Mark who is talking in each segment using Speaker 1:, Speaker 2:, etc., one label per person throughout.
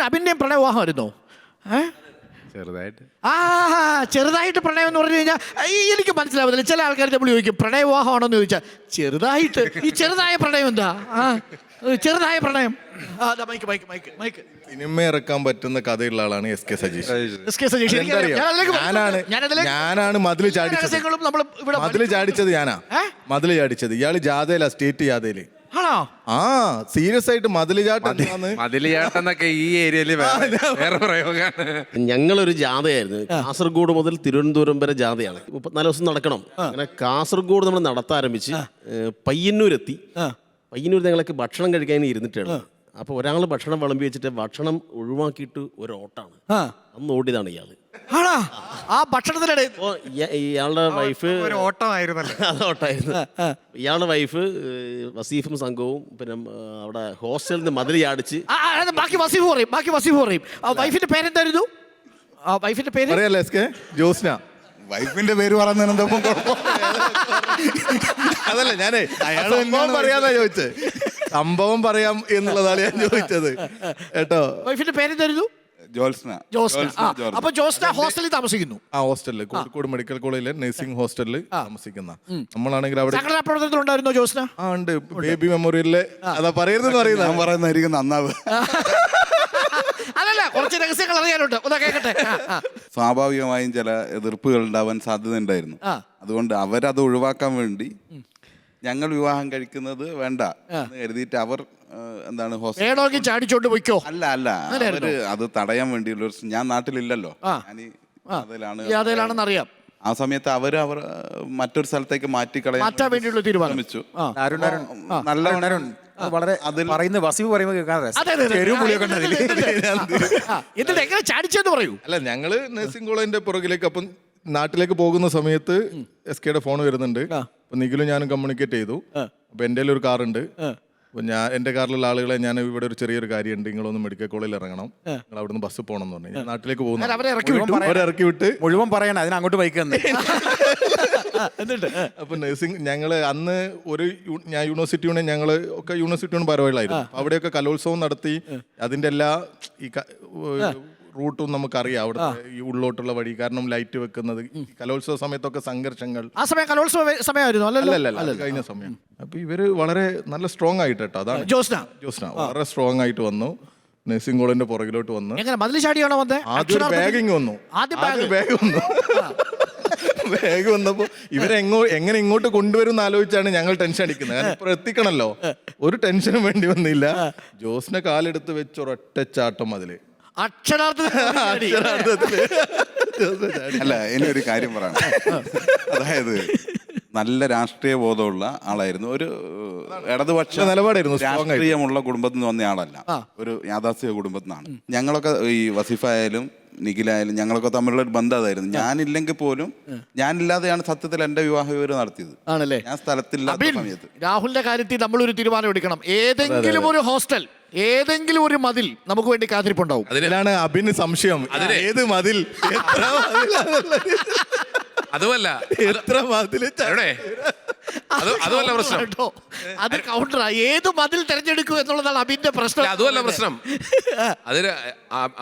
Speaker 1: അഭിന്റെയും പ്രണയവിവാഹമായിരുന്നോ?
Speaker 2: ചെറുതായിട്ട്.
Speaker 1: ചെറുതായിട്ട് പ്രണയം എന്ന് പറഞ്ഞു കഴിഞ്ഞാൽ എനിക്ക് മനസ്സിലാവുന്നില്ല. ചില ആൾക്കാർ നമ്മൾ ചോദിക്കും പ്രണയവിവാഹമാണോന്ന് ചോദിച്ചാൽ ചെറുതായിട്ട് ഈ ചെറുതായ പ്രണയം എന്താ? ചെറുതായ പ്രണയം.
Speaker 3: സിനിമ ഇറക്കാൻ പറ്റുന്ന കഥയുള്ള ആളാണ് എസ്.കെ. സജീഷ്. ഞാനാണ് മതില് ചാടിച്ചത് മതില് ചാടിച്ചത് ഇയാള് ജാഥയിലാ, സ്റ്റേറ്റ് ജാഥയില്. സീരിയസ് ആയിട്ട്
Speaker 2: മതിലുചാട്ടെന്നൊക്കെ ഈ ഏരിയയില് വേറെ പ്രയോഗമാണ്.
Speaker 4: ഞങ്ങളൊരു ജാഥയായിരുന്നു. കാസർഗോഡ് മുതൽ തിരുവനന്തപുരം വരെ ജാഥയാണ്. 34 ദിവസം നടക്കണം. അങ്ങനെ കാസർഗോഡ് നമ്മൾ നടത്താരംഭിച്ച് പയ്യന്നൂരെത്തി. പയ്യന്നൂർ ഞങ്ങളൊക്കെ ഭക്ഷണം കഴിക്കാൻ ഇരുന്നിട്ടാണ്. അപ്പോൾ ഒരാൾ ഭക്ഷണം വിളമ്പി വെച്ചിട്ട് ഭക്ഷണം ഒഴിവാക്കിയിട്ട് ഒരോട്ടാണ്. അന്ന് ഓടിയതാണ് ഇയാള്.
Speaker 1: ആ ഭക്ഷണത്തിനിടെ
Speaker 4: ഇയാളുടെ വൈഫ്
Speaker 2: ഓട്ടമായിരുന്നല്ലോ.
Speaker 4: അത് ഓട്ടമായിരുന്നു. ഇയാളുടെ വൈഫ് വസീഫും സംഘവും പിന്നെ അവിടെ ഹോസ്റ്റലിൽ നിന്ന് മതിൽ ചാടിച്ച്.
Speaker 1: ബാക്കി വസീഫ് പറയും. വൈഫിന്റെ പേരെന്തായിരുന്നു? വൈഫിന്റെ പേര്
Speaker 3: ജോസ്ന.
Speaker 5: വൈഫിന്റെ പേര് പറയുന്നതിനെന്താ
Speaker 3: അതല്ല, ഞാനേ പറയാന്നാ ചോദിച്ചത്. സംഭവം പറയാം എന്നുള്ളതാണ് ഞാൻ ചോദിച്ചത് കേട്ടോ.
Speaker 1: വൈഫിന്റെ പേരെന്തായിരുന്നു?
Speaker 5: ജോത്സ്ന.
Speaker 1: അപ്പൊ ജോസ്ന ഹോസ്റ്റലിൽ താമസിക്കുന്നു.
Speaker 3: ഹോസ്റ്റലില് കോഴിക്കോട് മെഡിക്കൽ കോളേജിലെ നഴ്സിംഗ് ഹോസ്റ്റലിൽ താമസിക്കുന്ന നമ്മളാണെങ്കിൽ അവിടെ
Speaker 1: സംഘടനാ പ്രവർത്തനത്തിലുണ്ടായിരുന്നോ ജോസ്ന?
Speaker 3: ഉണ്ട്. ബേബി മെമ്മോറിയലിലെ അതാ പറയരുതെന്ന് പറയുന്നത്.
Speaker 5: ഞാൻ പറയുന്നതായിരിക്കും നന്നാവ്.
Speaker 1: അതല്ല, കുറച്ച് രഹസ്യങ്ങൾ അറിയാനുണ്ട്. ഒന്ന് കേൾക്കട്ടെ.
Speaker 5: സ്വാഭാവികമായും ചില എതിർപ്പുകൾ ഉണ്ടാവാൻ സാധ്യത ഉണ്ടായിരുന്നു. അതുകൊണ്ട് അവരത് ഒഴിവാക്കാൻ വേണ്ടി ഞങ്ങൾ വിവാഹം കഴിക്കുന്നത് വേണ്ട എന്ന് കരുതിയിട്ട് അവർ എന്താണ്
Speaker 1: ചാടിച്ചോണ്ട് പോയിക്കോ.
Speaker 5: അല്ല അവര് അത് തടയാൻ വേണ്ടിയുള്ള ഞാൻ നാട്ടിലില്ലല്ലോ,
Speaker 1: ഞാൻ അറിയാം.
Speaker 5: ആ സമയത്ത് അവർ മറ്റൊരു സ്ഥലത്തേക്ക്
Speaker 1: മാറ്റാൻ വേണ്ടിയുള്ള തീരുമാനം.
Speaker 2: വളരെ പറയുന്ന വസീഫ് പറയുമ്പോൾ
Speaker 1: എന്നിട്ട് എങ്ങനെ ചാടിച്ചെന്ന് പറയൂ.
Speaker 3: അല്ല, ഞങ്ങള് നഴ്സിംഗ് കോളേജിന്റെ പുറകിലേക്ക് അപ്പം നാട്ടിലേക്ക് പോകുന്ന സമയത്ത് എസ്.കെയുടെ ഫോൺ വരുന്നുണ്ട്. അപ്പൊ നിഖിലും ഞാനും കമ്മ്യൂണിക്കേറ്റ് ചെയ്തു. അപ്പൊ എൻ്റെ ഒരു കാറുണ്ട്. അപ്പൊ എൻ്റെ കാറിലുള്ള ആളുകളെ ഞാൻ ഇവിടെ ഒരു ചെറിയൊരു കാര്യമുണ്ട്, നിങ്ങളൊന്ന് മെഡിക്കൽ കോളേജിൽ ഇറങ്ങണം, നിങ്ങൾ അവിടുന്ന് ബസ് പോകണം എന്ന് പറഞ്ഞു നാട്ടിലേക്ക് പോകുന്നു. അവരെ ഇറക്കി വിട്ട്
Speaker 2: മുഴുവൻ പറയണം, അതിനങ്ങോട്ട് ബൈക്ക്.
Speaker 3: അപ്പൊ നഴ്സിംഗ് ഞങ്ങള് അന്ന് ഞാൻ യൂണിവേഴ്സിറ്റിയുടെ ഞങ്ങള് ഒക്കെ യൂണിവേഴ്സിറ്റിയുടെ പരവായിലായിരുന്നു. അവിടെയൊക്കെ കലോത്സവം നടത്തി. അതിന്റെ എല്ലാ ഈ റൂട്ടും നമുക്കറിയാം. അവിടുത്തെ ഈ ഉള്ളോട്ടുള്ള വഴി, കാരണം ലൈറ്റ് വെക്കുന്നത് കലോത്സവ സമയത്തൊക്കെ സംഘർഷങ്ങൾ.
Speaker 1: ആ സമയം കലോത്സവ സമയമായിരുന്നു
Speaker 3: അല്ലല്ല, കഴിഞ്ഞ സമയം. അപ്പൊ ഇവര് വളരെ നല്ല സ്ട്രോങ് ആയിട്ട് കേട്ടോ. അതാണ് ജോസ്ന വളരെ സ്ട്രോങ് ആയിട്ട് വന്നു. നഴ്സിംഗ് കോളേജിന്റെ പുറകിലോട്ട് വന്നു.
Speaker 1: മതിൽ ചാടിയാണോ വന്നത്?
Speaker 3: ആദ്യം ബാഗിങ് വന്നു. ബാഗ് വന്നപ്പോ എങ്ങനെ ഇങ്ങോട്ട് കൊണ്ടുവരും ആലോചിച്ചാണ് ഞങ്ങൾ ടെൻഷൻ അടിക്കുന്നത്. കാരണം ഇപ്പോൾ എത്തിക്കണല്ലോ. ഒരു ടെൻഷനും വേണ്ടി വന്നില്ല. ജോസിനെ കാലെടുത്ത് വെച്ച് ഒരൊറ്റ ചാട്ടം അതില്.
Speaker 5: അല്ല, ഇനി ഒരു കാര്യം പറയണം. അതായത് നല്ല രാഷ്ട്രീയ ബോധമുള്ള ആളായിരുന്നു. ഒരു ഇടതുപക്ഷ
Speaker 3: നിലപാടായിരുന്നു.
Speaker 5: രാഷ്ട്രീയമുള്ള കുടുംബത്തിൽ നിന്ന് വന്ന ആളല്ല, ഒരു യാഥാസ്ഥിക കുടുംബത്തിൽ നിന്നാണ്. ഞങ്ങളൊക്കെ ഈ വസീഫായാലും നിഖിലായാലും ഞങ്ങളൊക്കെ തമ്മിലുള്ള ഒരു ബന്ധം അതായിരുന്നു. ഞാനില്ലെങ്കിൽ പോലും, ഞാനില്ലാതെയാണ് സത്യത്തിൽ എന്റെ വിവാഹ വിവരം നടത്തിയത്.
Speaker 1: ആണല്ലേ?
Speaker 5: ഞാൻ സ്ഥലത്തില്ലാത്ത സമയത്ത്.
Speaker 1: രാഹുലിന്റെ കാര്യത്തിൽ നമ്മളൊരു തീരുമാനം എടുക്കണം. ഏതെങ്കിലും ഒരു ഹോസ്റ്റൽ, ഏതെങ്കിലും ഒരു മതിൽ നമുക്ക് വേണ്ടി കാത്തിരിപ്പുണ്ടാവും.
Speaker 3: അതിലാണ് അഭിന് സംശയം. ഏത് മതിൽ,
Speaker 2: അതുമല്ല
Speaker 3: എത്ര മതിൽ,
Speaker 2: അതുമല്ല പ്രശ്നം.
Speaker 1: അത് കൗണ്ടറാ. ഏത് മതിൽ തെരഞ്ഞെടുക്കും എന്നുള്ളതാണ് അഭിന്റെ പ്രശ്നം.
Speaker 2: അതുമല്ല പ്രശ്നം. അതിന്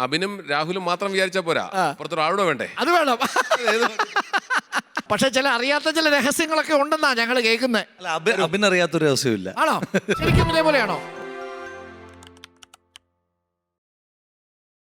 Speaker 2: അഭിനും രാഹുലും മാത്രം വിചാരിച്ചാ പോരാ, പുറത്തൊരാളൂടെ വേണ്ടേ?
Speaker 1: അത് വേണം. പക്ഷെ ചില അറിയാത്ത ചില രഹസ്യങ്ങളൊക്കെ ഉണ്ടെന്നാ ഞങ്ങൾ കേൾക്കുന്നത്.
Speaker 6: അഭിനറിയാത്തൊരു രഹസ്യമില്ല.
Speaker 1: ആണോ? ശരിക്കും ഇതേപോലെയാണോ?